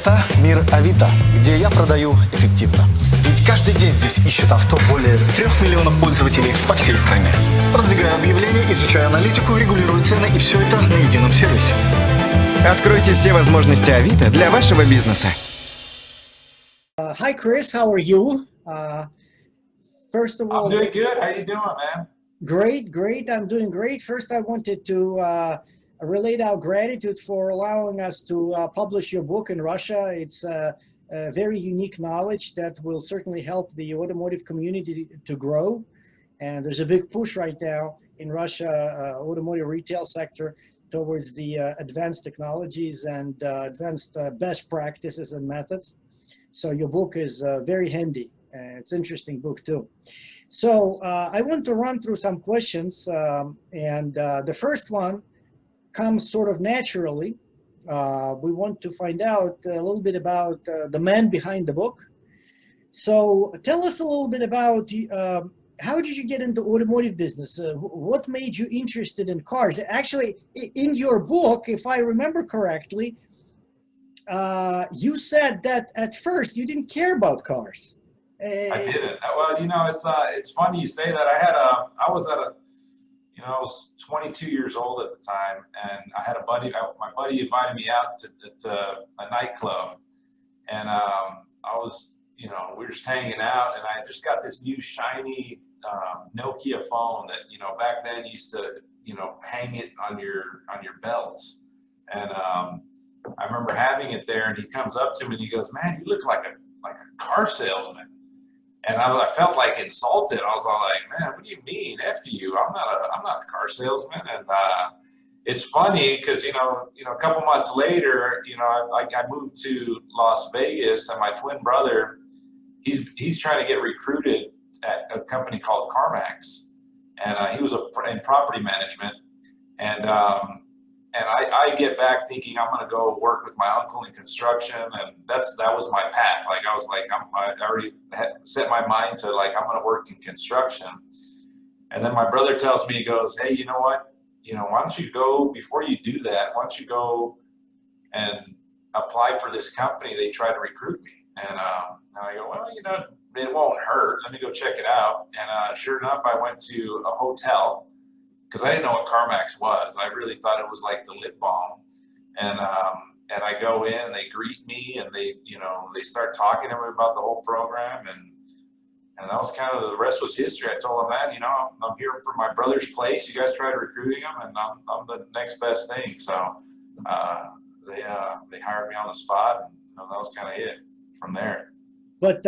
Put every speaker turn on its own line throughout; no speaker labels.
Это мир Авито, где я продаю эффективно. Ведь каждый день здесь ищет авто более 3 миллионов пользователей по всей стране. Продвигаю объявления, изучаю аналитику, регулирую цены, и все это на едином сервисе.
Откройте все возможности Авито для вашего бизнеса.
Hi, Chris. How are you? First of all,
I'm doing good. How you doing, man?
great, great. I'm doing great. First, I wanted to relate our gratitude for allowing us to publish your book in Russia. It's a very unique knowledge that will certainly help the automotive community to grow. And there's a big push right now in Russia, automotive retail sector, towards the advanced technologies and advanced best practices and methods. So your book is very handy. It's an interesting book too. So I want to run through some questions, and the first one comes sort of naturally. We want to find out a little bit about the man behind the book. So tell us a little bit about how did you get into automotive business? What made you interested in cars? Actually, in your book, if I remember correctly, you said that at first you didn't care about cars.
I didn't. Well, you know, it's funny you say that. I was 22 years old at the time, and I had a buddy. My buddy invited me out to a nightclub, and I was, we were just hanging out, and I just got this new shiny Nokia phone that, back then used to, hang it on your belts, and I remember having it there, and he comes up to me and he goes, "Man, you look like a car salesman." And I felt like insulted. I was all like, "Man, what do you mean? F you. I'm not a car salesman." And it's funny because, a couple months later, I moved to Las Vegas, and my twin brother, he's trying to get recruited at a company called CarMax. And he was in property management. And I get back thinking I'm going to go work with my uncle in construction, and that was my path. Like I was like, I already had set my mind to, like, I'm going to work in construction. And then my brother tells me, he goes, "Hey, you know what? Why don't you go, before you do that, why don't you go and apply for this company? They try to recruit me." And I go, "Well, it won't hurt. Let me go check it out." And sure enough, I went to a hotel, because I didn't know what CarMax was. I really thought it was like the lip balm. And I go in, and they greet me, and they start talking to me about the whole program, and that was kind of, the rest was history. I told them, "Man, I'm here for my brother's place. You guys tried recruiting him, and I'm the next best thing." So they hired me on the spot, and that was kind of it from there.
But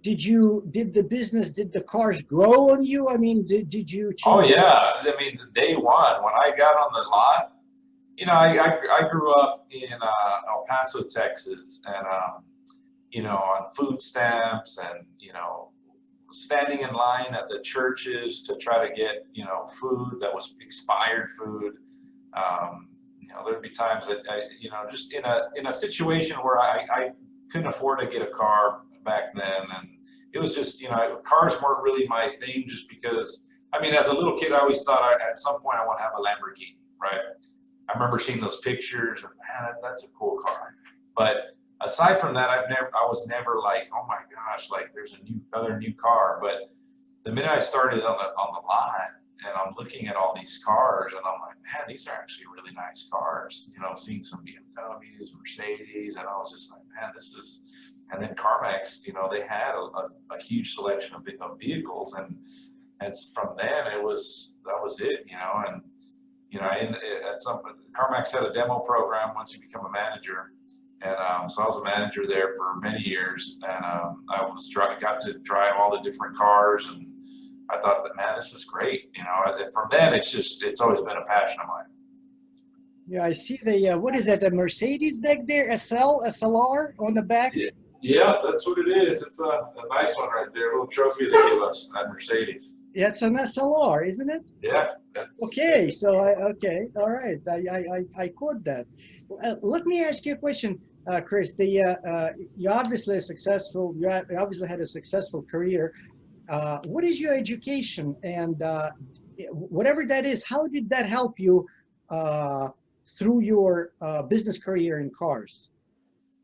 did the cars grow on you? I mean, did you change?
Oh yeah, I mean, day one when I got on the lot, I grew up in El Paso, Texas, and on food stamps, and standing in line at the churches to try to get food that was expired food. There'd be times that just in a situation where I couldn't afford to get a car back then, and it was just, cars weren't really my thing, just because, I mean, as a little kid, I always thought at some point I want to have a Lamborghini, right? I remember seeing those pictures, and man, that's a cool car. But aside from that, I was never like, "Oh my gosh, like there's another new car." But the minute I started on the lot, and I'm looking at all these cars, and I'm like, "Man, these are actually really nice cars." Seeing some BMWs, Mercedes, and I was just like, "Man, this is." And then CarMax, they had a huge selection of vehicles, and from then that was it, and at some CarMax had a demo program once you become a manager, and so I was a manager there for many years, and I got to drive all the different cars, and I thought that, man, this is great, And from then it's always been a passion of mine.
Yeah, I see what is that, a Mercedes back there, SLR on the back?
Yeah, that's what it is. It's a nice one right there, a little trophy they give us at Mercedes.
Yeah, it's an SLR, isn't it?
Yeah.
Okay, so okay, all right, I caught that. Let me ask you a question, Chris. You obviously had a successful career. What is your education, and whatever that is, how did that help you through your business career in cars?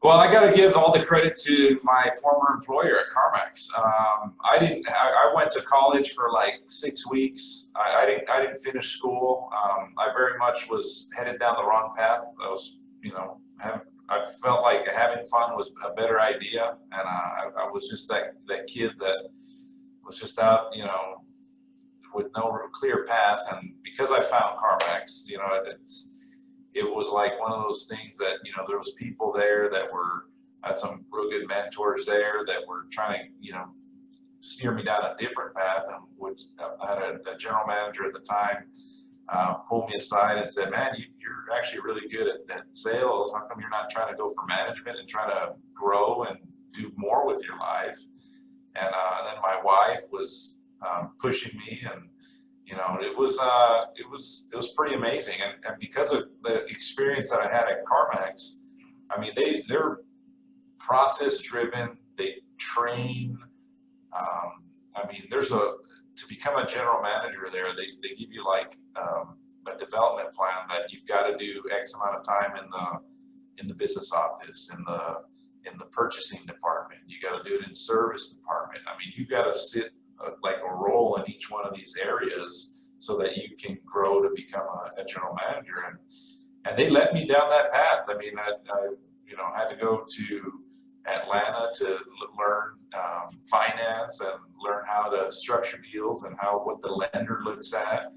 Well, I got to give all the credit to my former employer at CarMax. I went to college for like 6 weeks. I didn't finish school. I very much was headed down the wrong path. I was, I felt like having fun was a better idea, and I was just that kid that was just out, with no clear path. And because I found CarMax, it was like one of those things that, there was people there that had some real good mentors there that were trying to, steer me down a different path. And which I had a general manager at the time pull me aside and said, man, you're actually really good at sales. How come you're not trying to go for management and try to grow and do more with your life? And then my wife was pushing me, and it was pretty amazing. And because of the experience that I had at CarMax, I mean, they're process driven. They train. I mean, to become a general manager there, they give you like a development plan that you've got to do X amount of time in the business office, in the purchasing department. You got to do it in service department. I mean, you've got to sit like a role in each one of these areas so that you can grow to become a general manager. And they led me down that path. I mean, I had to go to Atlanta to learn finance and learn how to structure deals and what the lender looks at,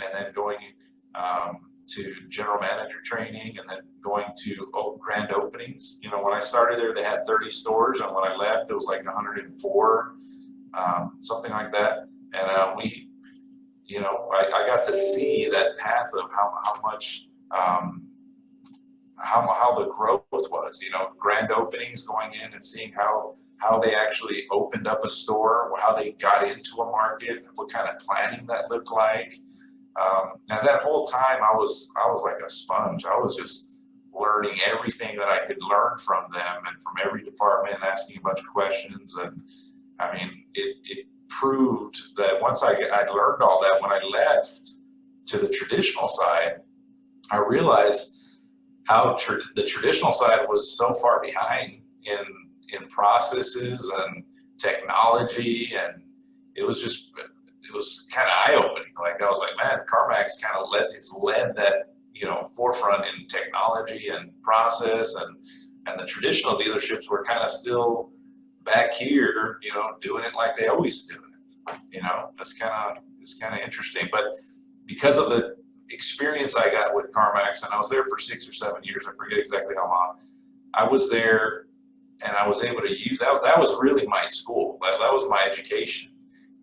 and then going to general manager training, and then going to grand openings. When I started there, they had 30 stores, and when I left, it was like 104, something like that. And I got to see that path of how much how the growth was. Grand openings, going in and seeing how they actually opened up a store, how they got into a market, what kind of planning that looked like. And that whole time I was like a sponge. I was just learning everything that I could learn from them and from every department, asking a bunch of questions. And I mean, it proved that once I learned all that, when I left to the traditional side, I realized how the traditional side was so far behind in processes and technology, and it was kind of eye-opening. Like, I was like, man, CarMax kind of led that forefront in technology and process, and the traditional dealerships were kind of still back here, doing it like they always do it. It's kind of interesting. But because of the experience I got with CarMax, and I was there for 6 or 7 years, I forget exactly how long, I was there, and I was able to use that was really my school. That was my education.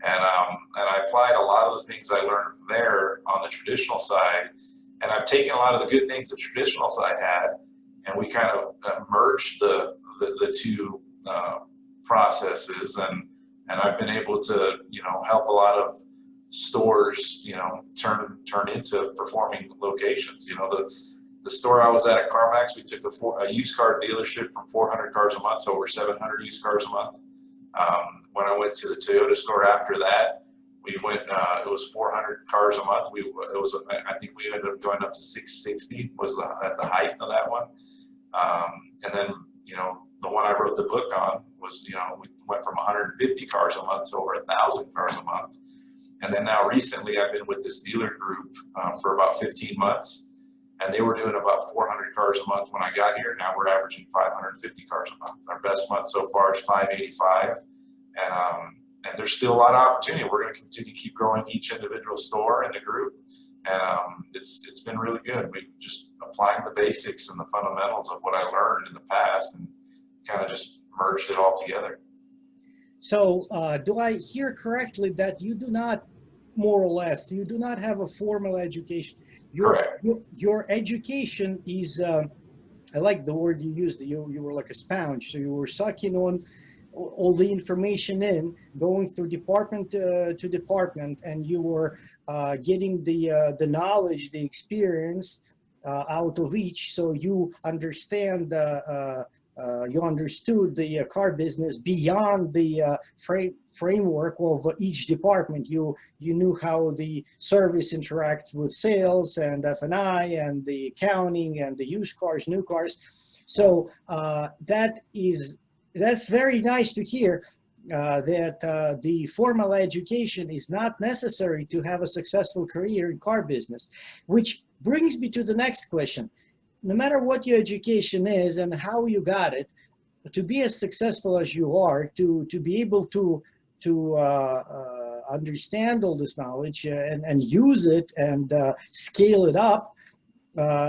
And I applied a lot of the things I learned from there on the traditional side, and I've taken a lot of the good things the traditional side had, and we kind of merged the two processes, and I've been able to help a lot of stores turn into performing locations. The store I was at CarMax, we took a used car dealership from 400 cars a month to over 700 used cars a month. When I went to the Toyota store after that, we went. It was 400 cars a month. I think we ended up going up to 660 was at the height of that one. And then the one I wrote the book on was we went from 150 cars a month to over 1,000 cars a month. And then now recently, I've been with this dealer group for about 15 months, and they were doing about 400 cars a month when I got here. Now we're averaging 550 cars a month. Our best month so far is 585, and there's still a lot of opportunity. We're going to continue to keep growing each individual store in the group, and it's been really good. We're just applying the basics and the fundamentals of what I learned in the past, and kind of just merged it all together.
So do I hear correctly that you do not, more or less, you do not have a formal education? Your education is, I like the word you used, you were like a sponge. So you were sucking on all the information in, going through department to department, and you were getting the knowledge, the experience out of each, so you understand you understood the car business beyond the framework of each department. You knew how the service interacts with sales and F&I and the accounting and the used cars, new cars. So that's very nice to hear that the formal education is not necessary to have a successful career in car business, which brings me to the next question. No matter what your education is and how you got it, to be as successful as you are, to be able to understand all this knowledge and use it and scale it up,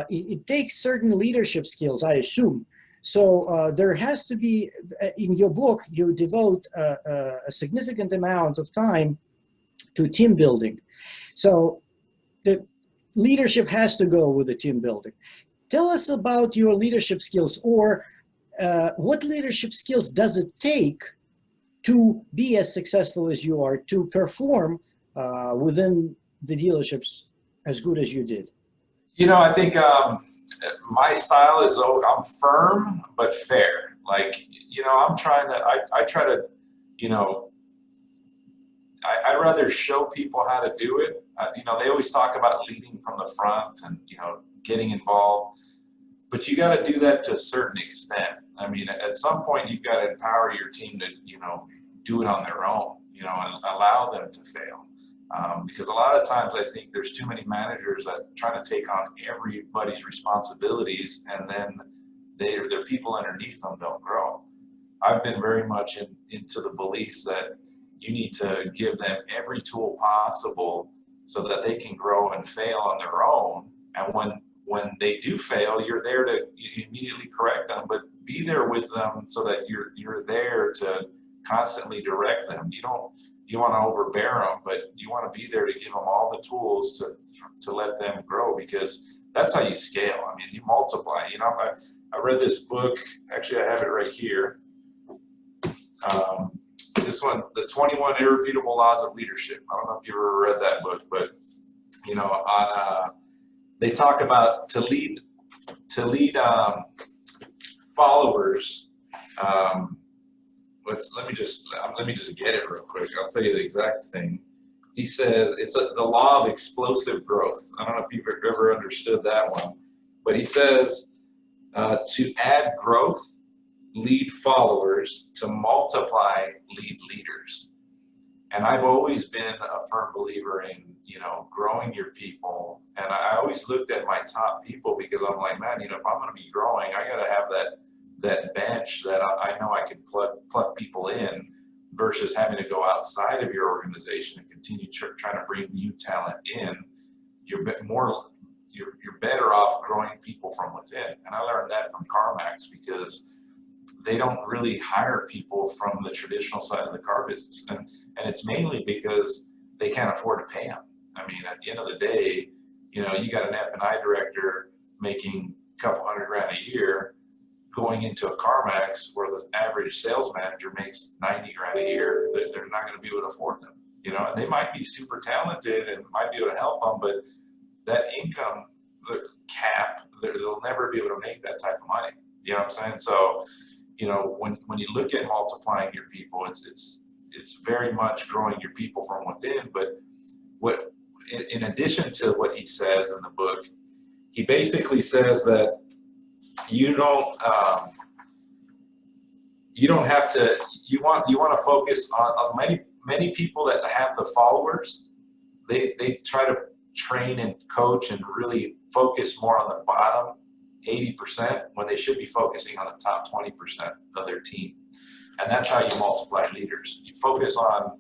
it takes certain leadership skills, I assume. So there has to be, in your book, you devote a significant amount of time to team building. So the leadership has to go with the team building. Tell us about your leadership skills, or what leadership skills does it take to be as successful as you are, to perform within the dealerships as good as you did?
You know, I think my style is, I'm firm but fair. Like, you know, I try to, you know, I'd rather show people how to do it. You know, they always talk about leading from the front and, you know, getting involved, but you got to do that to a certain extent. I mean, at some point you've got to empower your team to, you know, do it on their own, you know, and allow them to fail. Because a lot of times I think there's too many managers that try to take on everybody's responsibilities, and then their people underneath them don't grow. I've been very much into the beliefs that you need to give them every tool possible so that they can grow and fail on their own. And when they do fail, you're there to immediately correct them, but be there with them so that you're there to constantly direct them. You want to overbear them, but you want to be there to give them all the tools to let them grow, because that's how you scale. I mean, you multiply. You know, I read this book, actually I have it right here. This one, The 21 Irrefutable Laws of Leadership. I don't know if you ever read that book, but you know, they talk about to lead followers. Let me just get it real quick. I'll tell you the exact thing. He says it's the law of explosive growth. I don't know if you've ever understood that one, but he says to add growth, lead followers; to multiply, lead leaders. And I've always been a firm believer in, you know, growing your people. And I always looked at my top people, because I'm like, man, you know, if I'm going to be growing, I got to have that bench that I know I can pluck people in, versus having to go outside of your organization and continue trying to bring new talent in. You're better off growing people from within. And I learned that from CarMax, because they don't really hire people from the traditional side of the car business. And it's mainly because they can't afford to pay them. I mean, at the end of the day, you know, you got an F&I director making a couple $100 grand a year, going into a CarMax where the average sales manager makes 90 grand a year. They're not going to be able to afford them, you know, and they might be super talented and might be able to help them, but that income, the cap, they'll never be able to make that type of money. You know what I'm saying? So, you know, when you look at multiplying your people, it's very much growing your people from within. But what, in addition to what he says in the book, he basically says that you don't have to. You want to focus on many people that have the followers. They try to train and coach and really focus more on the bottom 80%, when they should be focusing on the top 20% of their team. And that's how you multiply leaders. You focus on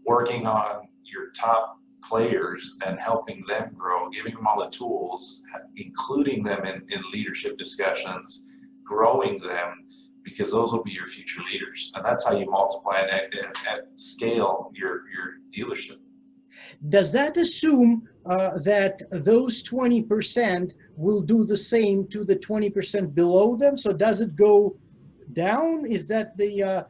working on your top players and helping them grow, giving them all the tools, including them in leadership discussions, growing them, because those will be your future leaders. And that's how you multiply and scale your dealership.
Does that assume that those 20% will do the same to the 20% below them? So does it go down? Is that the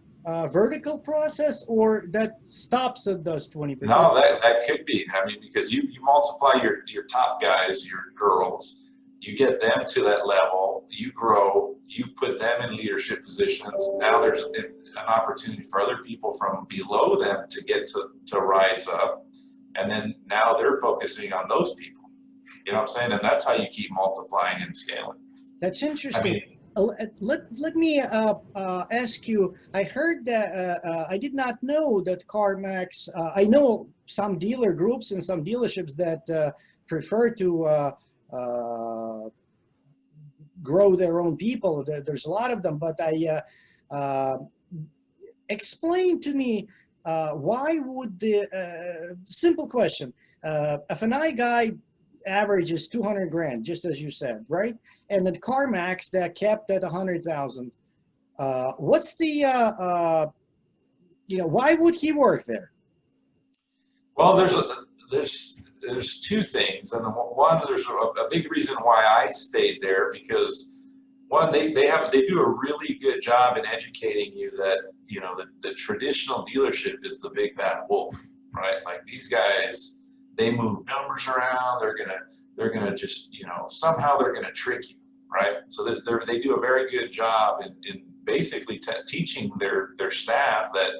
vertical process, or that stops at those 20%?
No, that could be. I mean, because you multiply your top guys, your girls, you get them to that level, you grow, you put them in leadership positions. Now there's an opportunity for other people from below them to get to rise up. And then now they're focusing on those people. You know what I'm saying? And that's how you keep multiplying and scaling.
That's interesting.
I mean,
let me ask you. I heard that I did not know that CarMax. I know some dealer groups and some dealerships that prefer to grow their own people. There's a lot of them, but explain to me why would the simple question, if an I guy averages 200 grand, just as you said, right? And at CarMax that kept at 100,000. What's the why would he work there?
Well, there's two things, and one, there's a big reason why I stayed there, because one, they do a really good job in educating you that the traditional dealership is the big bad wolf, right? Like these guys, they move numbers around. They're gonna just somehow they're gonna trick you, right? So they do a very good job in basically teaching their staff that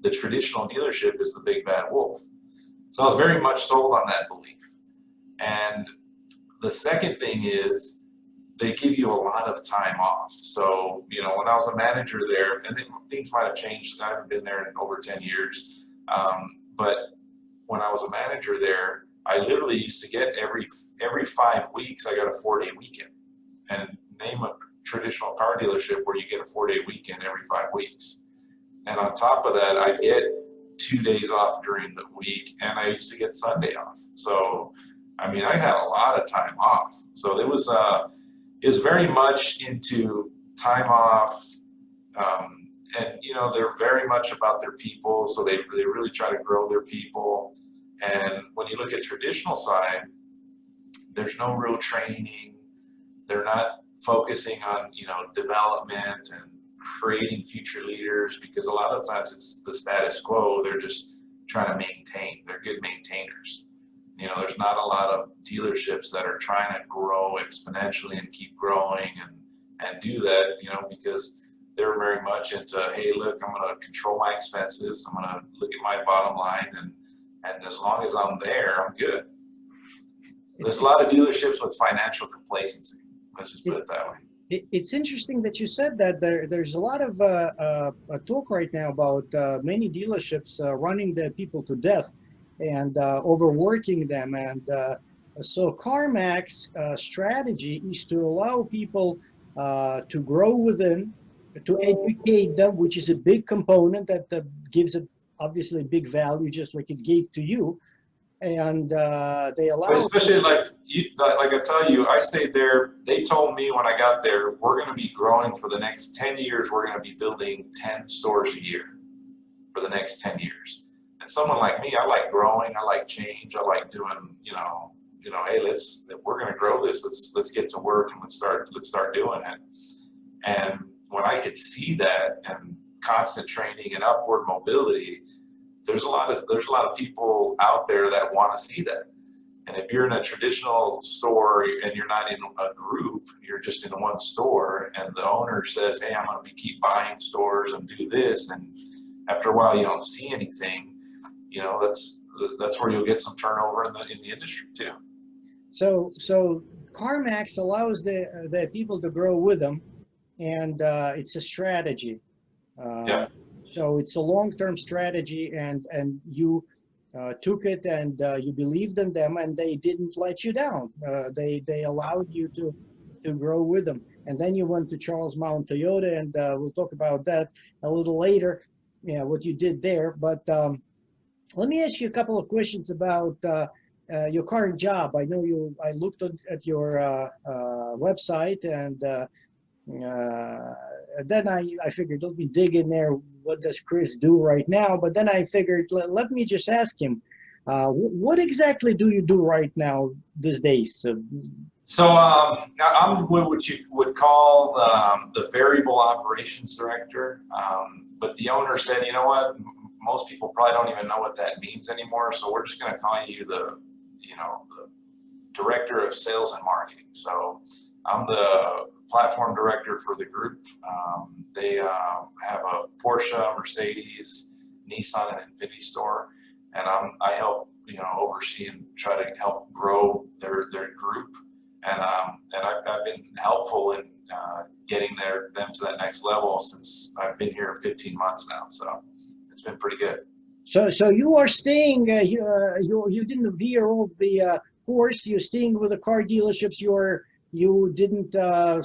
the traditional dealership is the big bad wolf. So I was very much sold on that belief. And the second thing is they give you a lot of time off. So, when I was a manager there, and things might have changed, I haven't been there in over 10 years, but when I was a manager there, I literally used to get every 5 weeks, I got a 4-day weekend. And name a traditional car dealership where you get a 4-day weekend every 5 weeks. And on top of that, I get 2 days off during the week, and I used to get Sunday off. So, I mean, I had a lot of time off. So it was very much into time off, and they're very much about their people. So they really try to grow their people. And when you look at traditional side, there's no real training. They're not focusing on development and creating future leaders, because a lot of times it's the status quo. They're just trying to maintain. They're good maintainers. There's not a lot of dealerships that are trying to grow exponentially and keep growing and do that, because they're very much into, hey, look, I'm going to control my expenses. I'm going to look at my bottom line, and as long as I'm there, I'm good. There's a lot of dealerships with financial complacency. Let's just put it that way.
It's interesting that you said that. There's a lot of talk right now about many dealerships running their people to death and overworking them. And so CarMax strategy is to allow people to grow within, to educate them, which is a big component that gives it obviously big value, just like it gave to you. And they allow,
but especially like I tell you, I stayed there. They told me when I got there, we're going to be growing for the next 10 years. We're going to be building 10 stores a year for the next 10 years. And someone like me, I like growing. I like change. I like doing, hey, we're going to grow this. Let's get to work and let's start doing it. And when I could see that and constant training and upward mobility, there's a lot of people out there that want to see that. And if you're in a traditional store and you're not in a group, you're just in one store, and the owner says, hey, I'm going to keep buying stores and do this, and after a while you don't see anything, that's where you'll get some turnover in the industry too.
So CarMax allows the people to grow with them, and it's a strategy.
Yeah.
So it's a long-term strategy, and you took it, and you believed in them, and they didn't let you down. They allowed you to grow with them. And then you went to Charles Mound Toyota, and we'll talk about that a little later, what you did there. But let me ask you a couple of questions about your current job. I know I looked at your website, and then I figured, let me dig in there. What does Chris do right now? But then I figured, let me just ask him, what exactly do you do right now these days?
So I'm what you would call the variable operations director. But the owner said, you know what? Most people probably don't even know what that means anymore. So we're just going to call you the director of sales and marketing. So I'm the platform director for the group. They have a Porsche, Mercedes, Nissan, and Infiniti store, and I help oversee and try to help grow their group. And I've been helpful in getting them to that next level since I've been here 15 months now. So it's been pretty good.
So you are staying. You didn't veer off the course. You're staying with the car dealerships. You didn't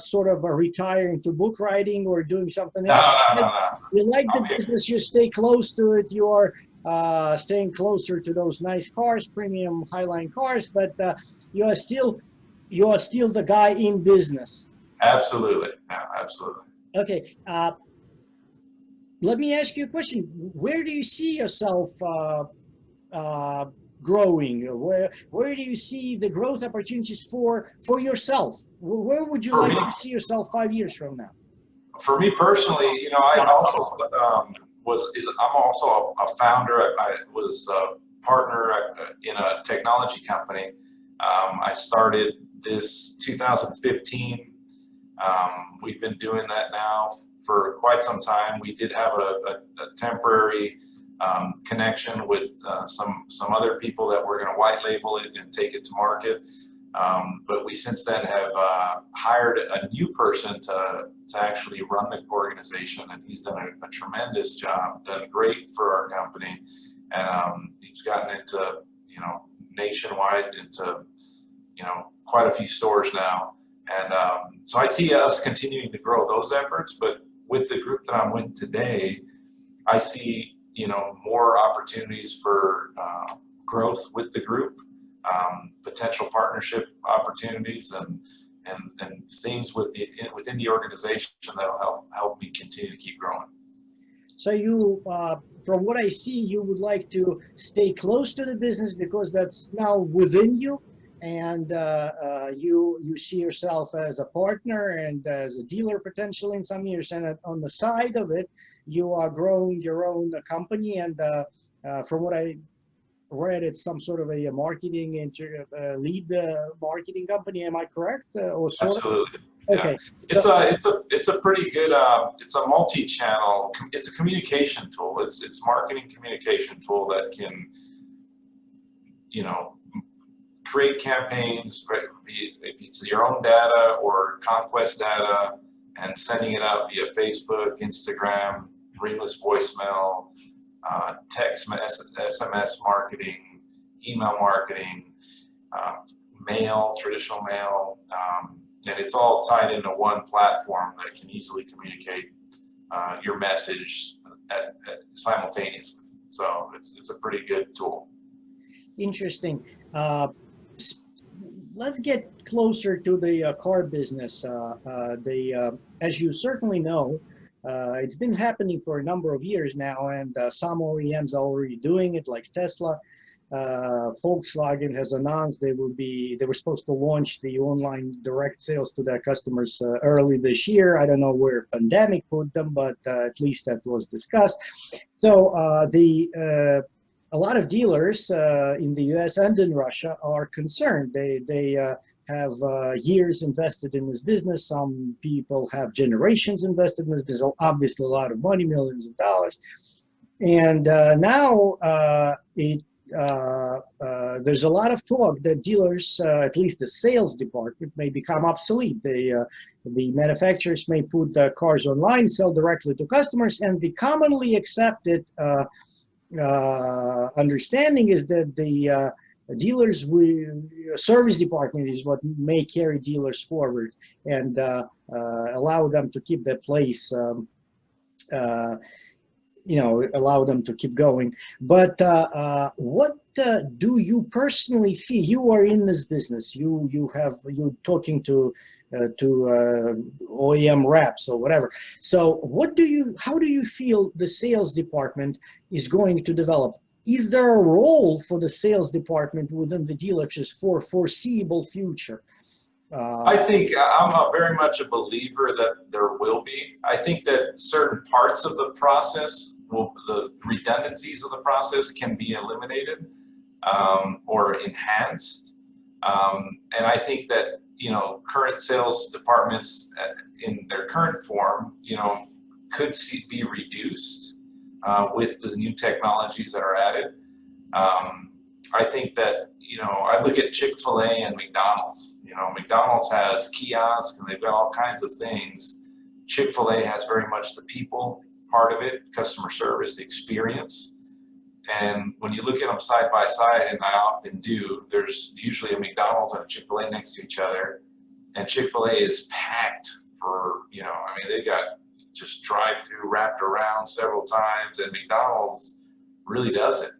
sort of retire into book writing or doing something else.
No.
You like the business. You stay close to it. You are staying closer to those nice cars, premium highline cars. But you are still the guy in business.
Absolutely. Yeah, absolutely.
Okay. Let me ask you a question. Where do you see yourself growing? Where do you see the growth opportunities for yourself? Where would you like to see yourself 5 years from now?
For me personally, I also I'm also a founder. I was a partner in a technology company. I started this 2015. We've been doing that now for quite some time. We did have a temporary connection with some other people that were going to white label it and take it to market. But we since then have hired a new person to actually run the organization, and he's done a tremendous job, done great for our company, and he's gotten into nationwide into quite a few stores now. And so I see us continuing to grow those efforts, but with the group that I'm with today, I see more opportunities for growth with the group, potential partnership opportunities, and things within the organization that'll help me continue to keep growing.
So you, from what I see, you would like to stay close to the business because that's now within you. And you see yourself as a partner and as a dealer potentially in some years, and on the side of it, you are growing your own company. And from what I read, it's some sort of a marketing lead marketing company. Am I correct? Or sort
Absolutely.
of? Okay.
Yeah. It's a pretty good. It's a multi-channel. It's a communication tool. It's marketing communication tool that can, create campaigns, if it's your own data or conquest data, and sending it out via Facebook, Instagram, ringless voicemail, text, SMS marketing, email marketing, mail, traditional mail, and it's all tied into one platform that can easily communicate your message simultaneously. So it's a pretty good tool.
Interesting. Let's get closer to the car business. As you certainly know, it's been happening for a number of years now, and some OEMs are already doing it, like Tesla. Volkswagen has announced they were supposed to launch the online direct sales to their customers early this year. I don't know where pandemic put them, but at least that was discussed. So a lot of dealers in the US and in Russia are concerned. They have years invested in this business. Some people have generations invested in this business, obviously a lot of money, millions of dollars. And now there's a lot of talk that dealers, at least the sales department, may become obsolete. The manufacturers may put the cars online, sell directly to customers, and the commonly accepted understanding is that the dealers service department is what may carry dealers forward and allow them to keep their place, allow them to keep going. But what do you personally feel? You are in this business. You're talking to OEM reps or whatever. So how do you feel the sales department is going to develop? Is there a role for the sales department within the dealerships for foreseeable future?
I think I'm very much a believer that there will be. I think that certain parts of the process, the redundancies of the process can be eliminated or enhanced. And I think that, current sales departments in their current form, could be reduced with the new technologies that are added. I think that, I look at Chick-fil-A and McDonald's, You know, McDonald's has kiosks and they've got all kinds of things. Chick-fil-A has very much the people part of it, customer service, the experience. And when you look at them side by side, and I often do, there's usually a McDonald's and a Chick-fil-A next to each other. And Chick-fil-A is packed for, you know, I mean, they got just drive-through wrapped around several times, and McDonald's really doesn't.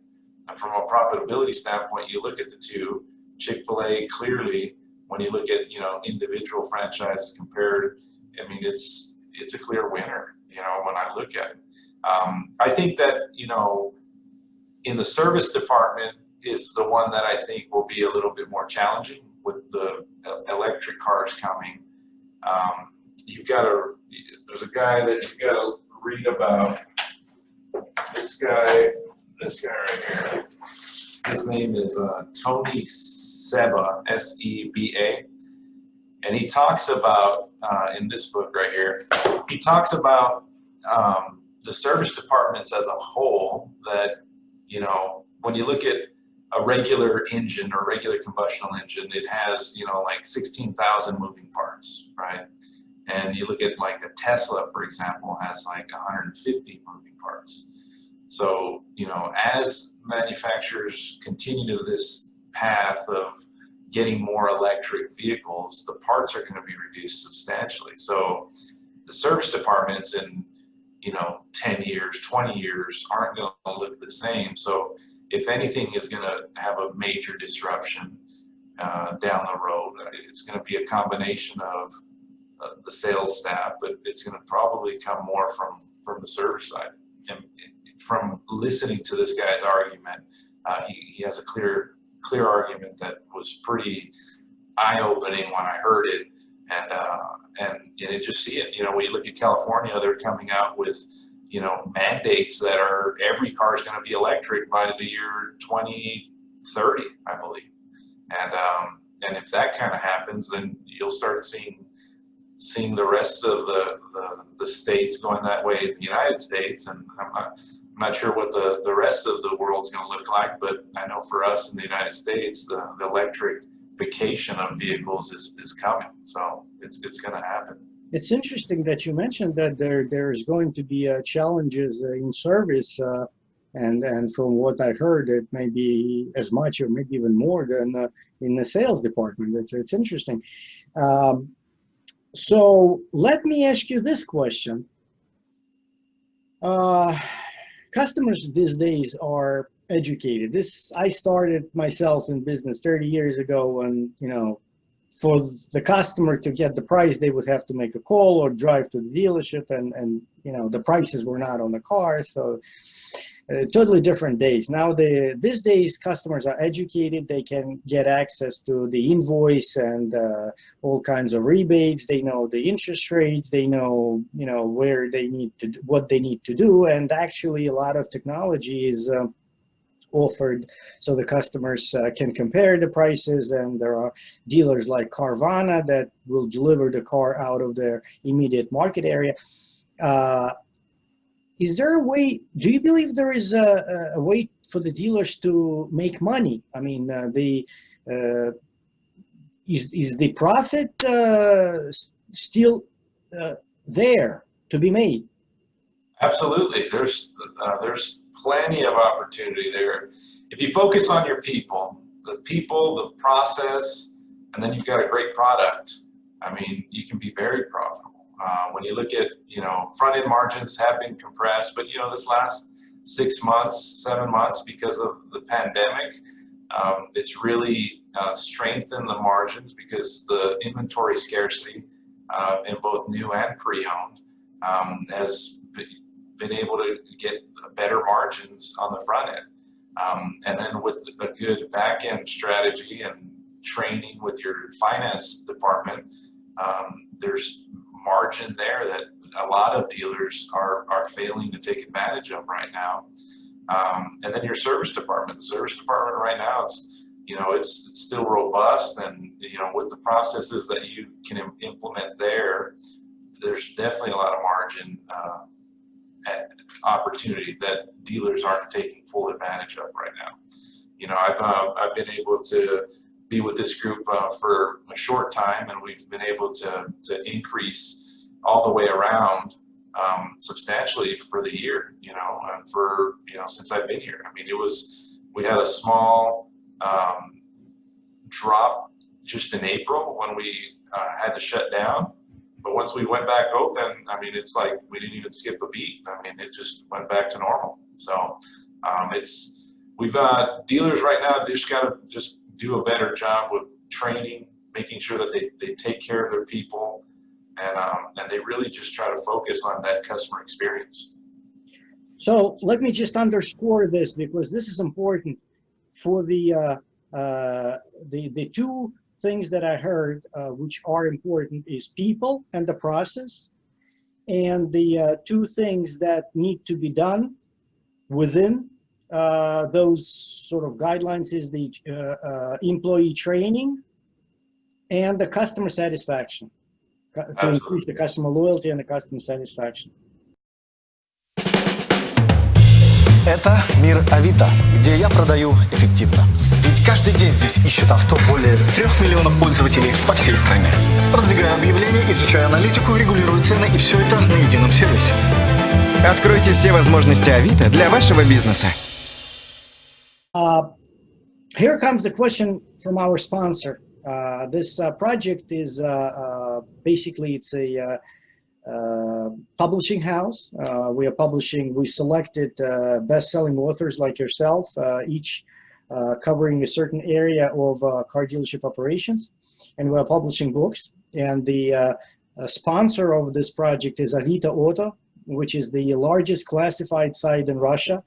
And from a profitability standpoint, you look at the two, Chick-fil-A clearly, when you look at, you know, individual franchises compared, I mean, it's a clear winner, you know, when I look at it. I think that, you know, in the service department is the one that I think will be a little bit more challenging with the electric cars coming. There's a guy that you got to read about. This guy right here. His name is Tony Seba, S-E-B-A. And he talks about, in this book right here, he talks about the service departments as a whole, that, you know, when you look at a regular engine or regular combustional engine, it has, you know, like 16,000 moving parts, right? And you look at like a Tesla, for example, has like 150 moving parts. So, you know, as manufacturers continue to this path of getting more electric vehicles, the parts are going to be reduced substantially. So the service departments in, you know, 10 years, 20 years aren't going to look the same. So if anything is going to have a major disruption down the road, it's going to be a combination of the sales staff, but it's going to probably come more from the service side. And from listening to this guy's argument, he has a clear argument that was pretty eye-opening when I heard it, and you just see it. You know, when you look at California, they're coming out with, you know, mandates that are every car is going to be electric by the year 2030, I believe. And if that kind of happens, then you'll start seeing the rest of the states going that way in the United States. And I'm not sure what the rest of the world's going to look like, but I know for us in the United States, the electrification of vehicles is coming. So it's going to happen.
It's interesting that you mentioned that there's going to be challenges in service, and from what I heard, it may be as much or maybe even more than in the sales department. It's interesting. So let me ask you this question. Customers these days are educated. I started myself in business 30 years ago, and, you know, for the customer to get the price, they would have to make a call or drive to the dealership, and you know, the prices were not on the car. So totally different days. Now, these days, customers are educated. They can get access to the invoice and all kinds of rebates. They know the interest rates. They know, you know, where they need to, what they need to do. And actually, a lot of technology is offered so the customers can compare the prices. And there are dealers like Carvana that will deliver the car out of their immediate market area. Is there a way, do you believe there is a way for the dealers to make money? I mean, is the profit still there to be made?
Absolutely. There's plenty of opportunity there. If you focus on your people, the process, and then you've got a great product, I mean, you can be very profitable. When you look at, you know, front-end margins have been compressed, but, you know, this last 6 months, 7 months, because of the pandemic, it's really strengthened the margins because the inventory scarcity in both new and pre-owned has been able to get better margins on the front end. And then with a good back-end strategy and training with your finance department, there's margin there that a lot of dealers are failing to take advantage of right now. And then your service department. The service department right now, it's still robust, and, you know, with the processes that you can implement there, there's definitely a lot of margin opportunity that dealers aren't taking full advantage of right now. You know, I've been able to be with this group for a short time, and we've been able to increase all the way around substantially for the year, and for, since I've been here. I mean, we had a small drop just in April when we had to shut down. But once we went back open, I mean, it's like we didn't even skip a beat. I mean, it just went back to normal. So we've got dealers right now, they just got to just do a better job with training, making sure that they take care of their people, and they really just try to focus on that customer experience.
So let me just underscore this, because this is important. For the two things that I heard, which are important, is people and the process. And the two things that need to be done within those sort of guidelines is the employee training and the customer satisfaction, to increase the customer loyalty and the customer satisfaction.
Это мир Авито, где я продаю эффективно. Ведь каждый день здесь ищут авто более 3 миллионов пользователей по всей стране. Продвигаю объявления, изучаю аналитику, регулирую цены, и все это на едином сервисе.
Откройте все возможности Авито для вашего бизнеса.
Here comes the question from our sponsor. This project is basically, it's a publishing house. We selected best-selling authors like yourself, each covering a certain area of car dealership operations, and we're publishing books. And the sponsor of this project is Avito Auto, which is the largest classified site in Russia.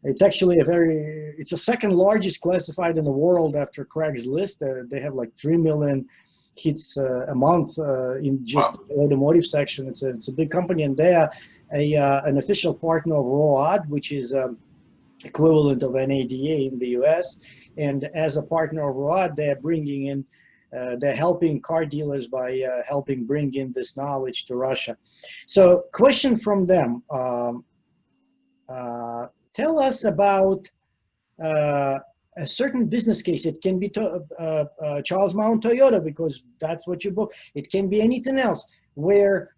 It's actually it's the second largest classified in the world after Craigslist. They have like 3 million hits a month in just the automotive section. It's a big company, and they are an official partner of ROAD, which is equivalent of NADA in the US. And as a partner of ROAD, they're bringing in, they're helping car dealers by helping bring in this knowledge to Russia. So, question from them: tell us about a certain business case. It can be Charles Mound Toyota, because that's what you book. It can be anything else, where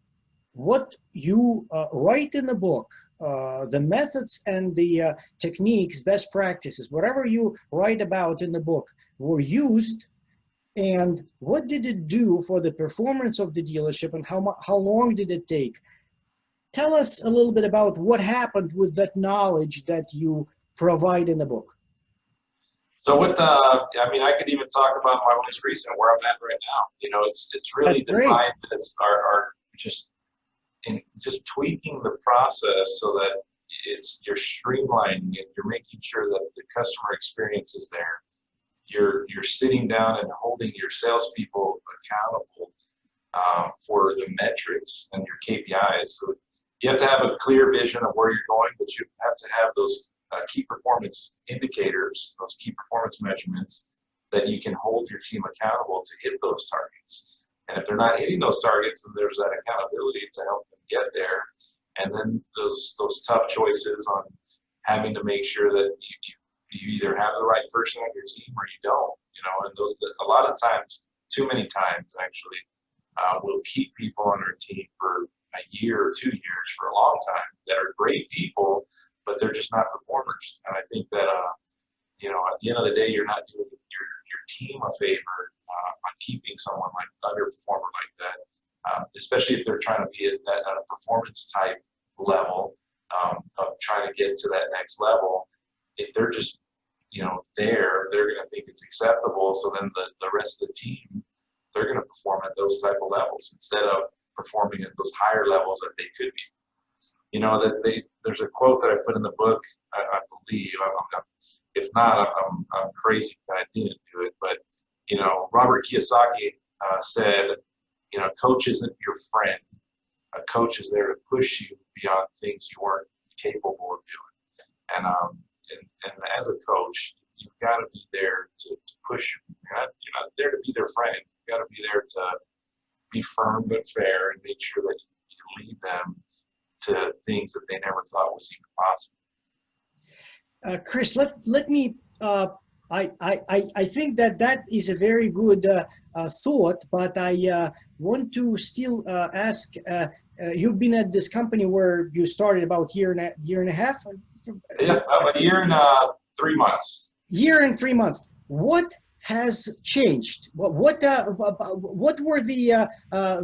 what you write in the book, the methods and the techniques, best practices, whatever you write about in the book were used, and what did it do for the performance of the dealership, and how long did it take? Tell us a little bit about what happened with that knowledge that you provide in the book.
So with I mean, I could even talk about my most recent, where I'm at right now. It's really defined as our just tweaking the process so that you're streamlining it. You're making sure that the customer experience is there. You're sitting down and holding your salespeople accountable for the metrics and your KPIs. So you have to have a clear vision of where you're going, but you have to have those key performance indicators, those key performance measurements that you can hold your team accountable to hit those targets. And if they're not hitting those targets, then there's that accountability to help them get there. And then those tough choices on having to make sure that you either have the right person on your team or you don't. And those, a lot of times, too many times actually, we'll keep people on our team for a year or 2 years, for a long time, that are great people, but they're just not performers. And I think that at the end of the day, you're not doing your team a favor on keeping someone like underperformer like that, especially if they're trying to be at a performance type level of trying to get to that next level. If they're just they're going to think it's acceptable. So then the rest of the team, they're going to perform at those type of levels instead of performing at those higher levels that they could be. There's a quote that I put in the book, I believe. If not, I'm crazy that I didn't do it. But Robert Kiyosaki said, coach isn't your friend. A coach is there to push you beyond things you weren't capable of doing. And as a coach, you've got to be there to push you. You're not there to be their friend. You've got to be there to be firm but fair and make sure that you lead them to things that they never thought was even possible.
Chris, let me I think that that is a very good thought, but I want to still ask. You've been at this company where you started about year and a half.
Yeah, about a year and 3 months.
Year and 3 months. What has changed? What were the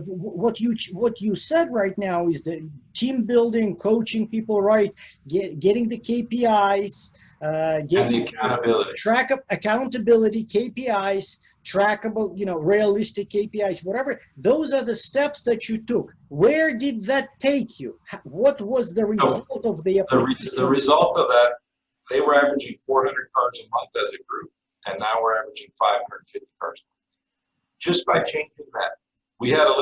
what you said right now is the team building, coaching people right, getting the KPIs,
And
getting
the accountability.
track of accountability, KPIs, trackable, realistic KPIs, whatever. Those are the steps that you took. Where did that take you? What was the result of the
The result of that, they were averaging 400 cars a month as a group, and now we're averaging 550 cars a month. Just by changing that, we had a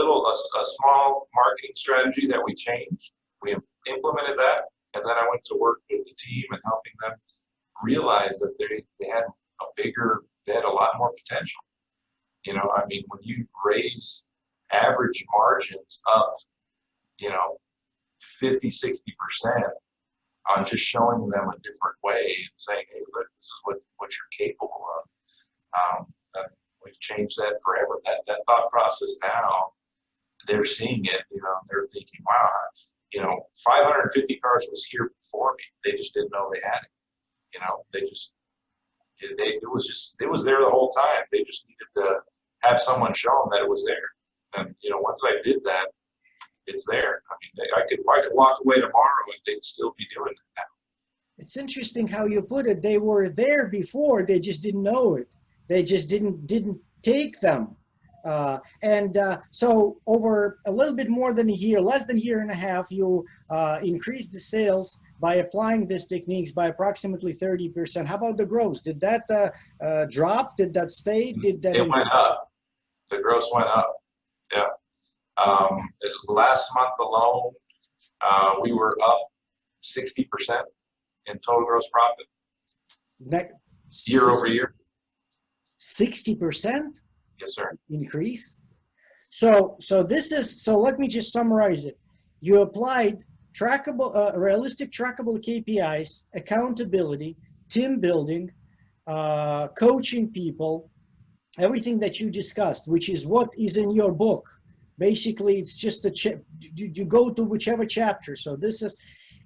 small marketing strategy that we changed. We implemented that, and then I went to work with the team and helping them realize that they had a lot more potential. I mean, when you raise average margins up, 50, 60% on just showing them a different way and saying, hey, look, this is what you're capable of. We've changed that forever. That thought process now, they're seeing it, they're thinking, wow, 550 cars was here before me. They just didn't know they had it. It was there the whole time. They just needed to have someone show them that it was there. And, once I did that, it's there. I mean, I could walk away tomorrow and they'd still be doing it now.
It's interesting how you put it. They were there before. They just didn't know it. They just didn't take them. So over a little bit more than a year, less than a year and a half, you increased the sales by applying these techniques by approximately 30%. How about the gross? Did that drop? Did that stay? Did that?
It went up. The gross went up. Yeah. Last month alone, we were up 60% in total gross profit. Year over year.
60%?
Yes, sir.
Increase. So let me just summarize it. You applied realistic trackable KPIs, accountability, team building, coaching people, everything that you discussed, which is what is in your book. Basically, it's just you go to whichever chapter. So this is,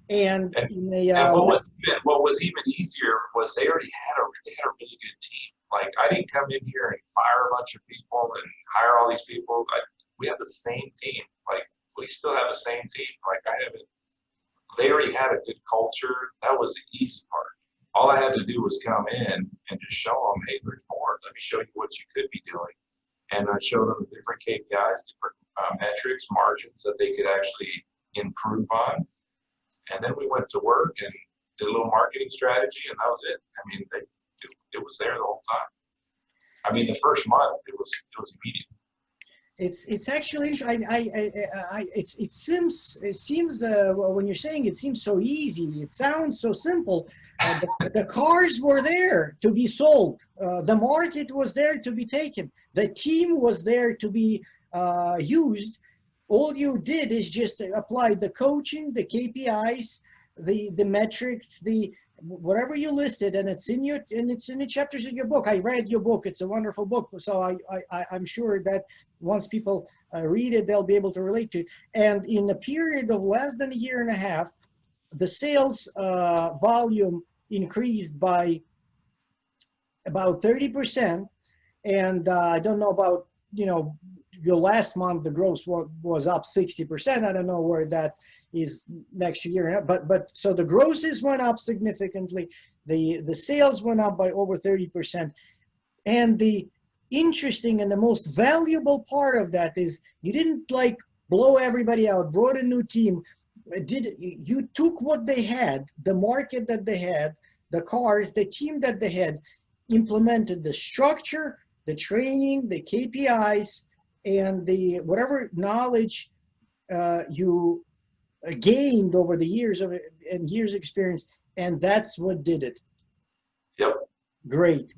and
what was even easier was they already had a really good team. Like, I didn't come in here and fire a bunch of people and hire all these people. We have the same team. Like, we still have the same team. Like, they already had a good culture. That was the easy part. All I had to do was come in and just show them, hey, there's more. Let me show you what you could be doing. And I show them the different KPIs, different metrics, margins that they could actually improve on. And then we went to work and did a little marketing strategy, and that was it. I mean, it was there the whole time. I mean, the first month it was immediate.
It's actually it seems when you're saying it seems so easy. It sounds so simple. The cars were there to be sold. The market was there to be taken. The team was there to be used. All you did is just apply the coaching, the KPIs, the metrics, whatever you listed, and it's in the chapters of your book. I read your book. It's a wonderful book. So I'm sure that once people read it, they'll be able to relate to it. And in a period of less than a year and a half, the sales volume increased by about 30%. And I don't know about, your last month, the growth was up 60%. I don't know where that is next year, but so the grosses went up significantly. The sales went up by over 30%. And the interesting and the most valuable part of that is you didn't like blow everybody out, brought a new team. You took what they had, the market that they had, the cars, the team that they had, implemented the structure, the training, the KPIs, and the whatever knowledge you gained over the years of experience, and that's what did it.
Yep. Great.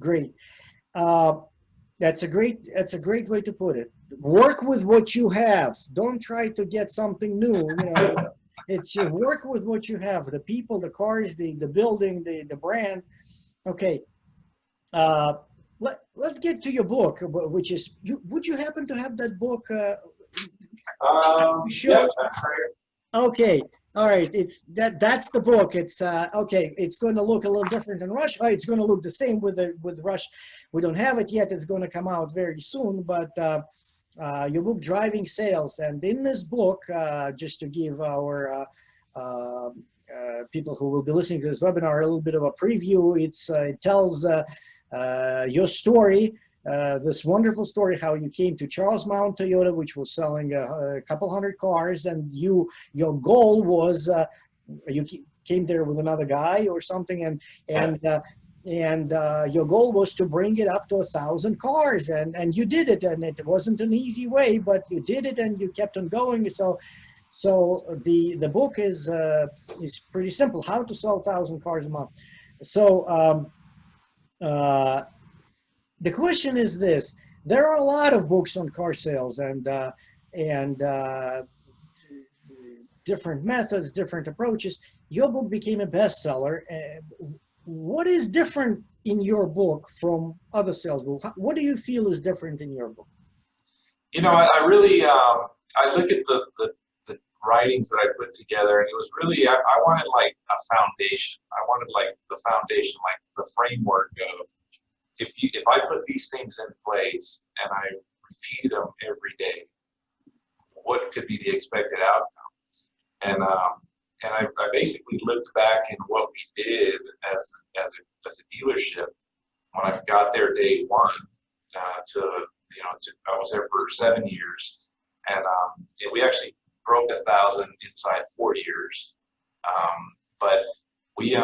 That's a great way to put it. Work with what you have. Don't try to get something new. It's you work with what you have. The people, the cars, the building, the brand. Okay. uh, let's get to your book, which is, would you happen to have that book
Yeah,
show?
that's great.
Okay, all right. That's the book. It's okay. It's going to look a little different in Rush. Oh, it's going to look the same with Rush. We don't have it yet. It's going to come out very soon. But your book, Driving Sales, and in this book, just to give our people who will be listening to this webinar a little bit of a preview, it tells your story. This wonderful story how you came to Charles Mound Toyota, which was selling a couple hundred cars, and your goal was you came there with another guy or something, and your goal was to bring it up to 1,000 cars, and you did it, and it wasn't an easy way, but you did it, and you kept on going. So the book is pretty simple: how to sell 1,000 cars a month. So. The question is this: there are a lot of books on car sales and different methods, different approaches. Your book became a bestseller. What is different in your book from other sales books? What do you feel is different in your book?
You know, I really I look at the writings that I put together, and it was really I wanted like a foundation. I wanted like the foundation, like the framework of if I put these things in place and I repeated them every day, what could be the expected outcome? And I basically looked back in what we did as a dealership when I got there day one I was there for 7 years, and we actually broke 1,000 inside 4 years, but we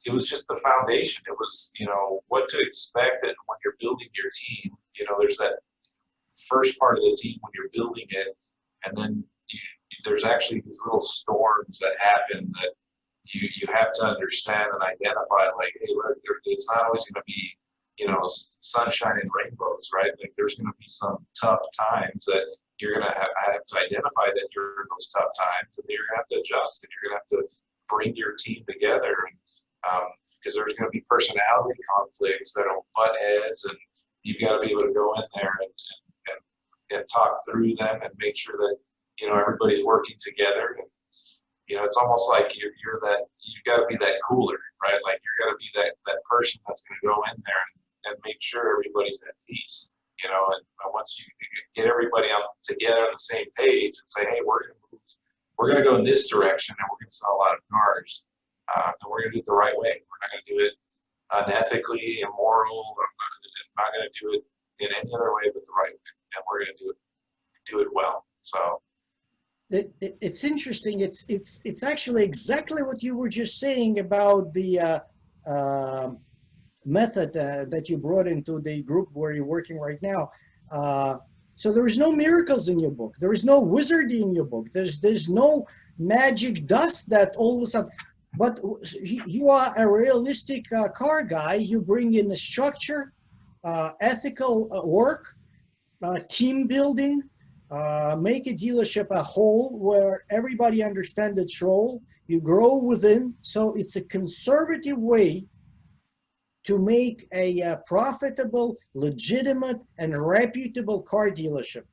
it was just the foundation. It was, what to expect and when you're building your team. There's that first part of the team when you're building it, and then there's actually these little storms that happen that you have to understand and identify, like, hey, look, it's not always going to be, sunshine and rainbows, right? Like, there's going to be some tough times that you're going to have to identify that you're in those tough times, and you're going to have to adjust, and you're going to have to bring your team together. Because there's going to be personality conflicts that'll butt heads, and you've got to be able to go in there and talk through them and make sure that everybody's working together. And it's almost like you've got to be that cooler, right? Like, you've got to be that person that's going to go in there and make sure everybody's at peace. And once you get everybody together on the same page and say, hey, we're going to go in this direction, and we're going to sell a lot of cars. And we're going to do it the right way. We're not going to do it unethically, immoral. I'm not going to do it in any other way but the right way. And we're going to do it well. So
it's interesting. It's actually exactly what you were just saying about the method that you brought into the group where you're working right now. So there is no miracles in your book. There is no wizardry in your book. There's no magic dust that all of a sudden. But you are a realistic car guy. You bring in the structure, ethical work, team building, make a dealership a whole where everybody understands its role. You grow within. So it's a conservative way to make a profitable, legitimate, and reputable car dealership.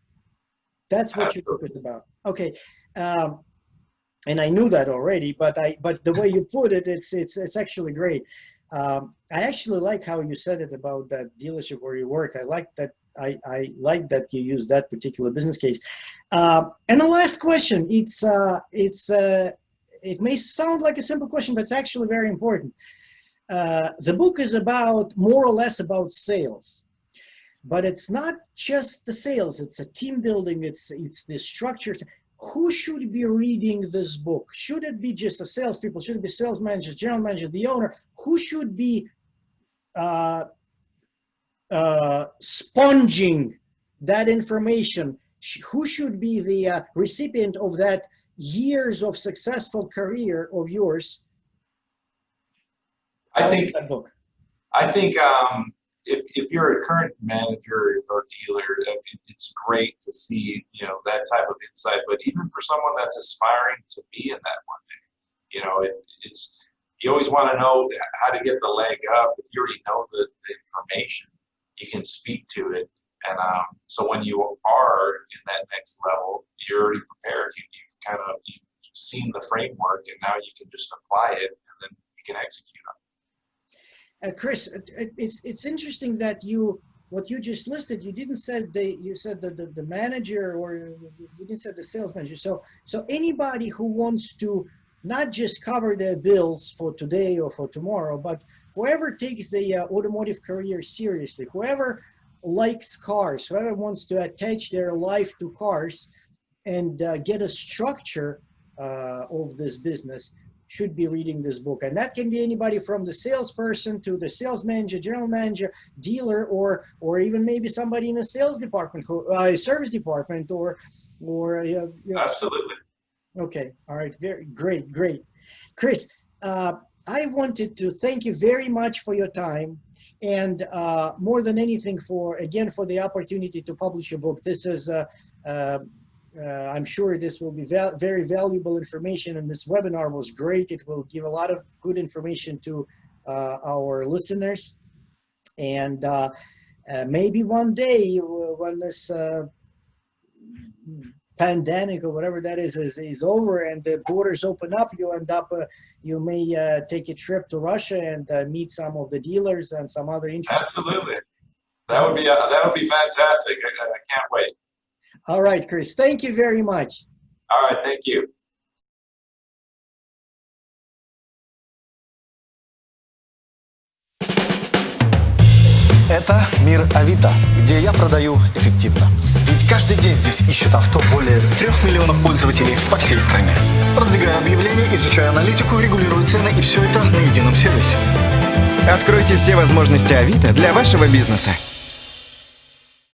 That's what your book is about. Okay. And I knew that already, but the way you put it, it's actually great. I actually like how you said it about that dealership where you work. I like that. I like that you use that particular business case. And the last question, it may sound like a simple question, but it's actually very important. The book is about more or less about sales, but it's not just the sales. It's a team building. It's the structures. Who should be reading this book? Should it be just the salespeople? Should it be sales managers, general manager, the owner? Who should be sponging that information? Who should be the recipient of that years of successful career of yours?
I think
that book.
If you're a current manager or dealer, it's great to see that type of insight. But even for someone that's aspiring to be in that one day, you always want to know how to get the leg up. If you already know the information, you can speak to it. And so when you are in that next level, you're already prepared. You've seen the framework, and now you can just apply it, and then you can execute on it.
Chris, it's interesting that what you just listed, you didn't say you said the manager, or you didn't say the sales manager. So anybody who wants to not just cover their bills for today or for tomorrow, but whoever takes the automotive career seriously, whoever likes cars, whoever wants to attach their life to cars and get a structure of this business, should be reading this book. And that can be anybody from the salesperson to the sales manager, general manager, dealer, or even maybe somebody in a sales department, service department, or
Absolutely.
Okay, all right, very great. Chris, I wanted to thank you very much for your time, and more than anything for the opportunity to publish a book. This is I'm sure this will be very valuable information, and this webinar was great. It will give a lot of good information to our listeners, and maybe one day when this pandemic or whatever that is over and the borders open up, you may take a trip to Russia and meet some of the dealers and some other interesting.
Absolutely, that would be fantastic. I can't wait.
All right, Chris, thank you very much.
All right, thank you.
Это мир Авито, где я продаю эффективно. Ведь каждый день здесь ищут авто более 3 миллионов пользователей по всей стране. Продвигаю объявления, изучаю аналитику, регулирую цены, и все это на едином сервисе.
Откройте все возможности Авито для вашего бизнеса.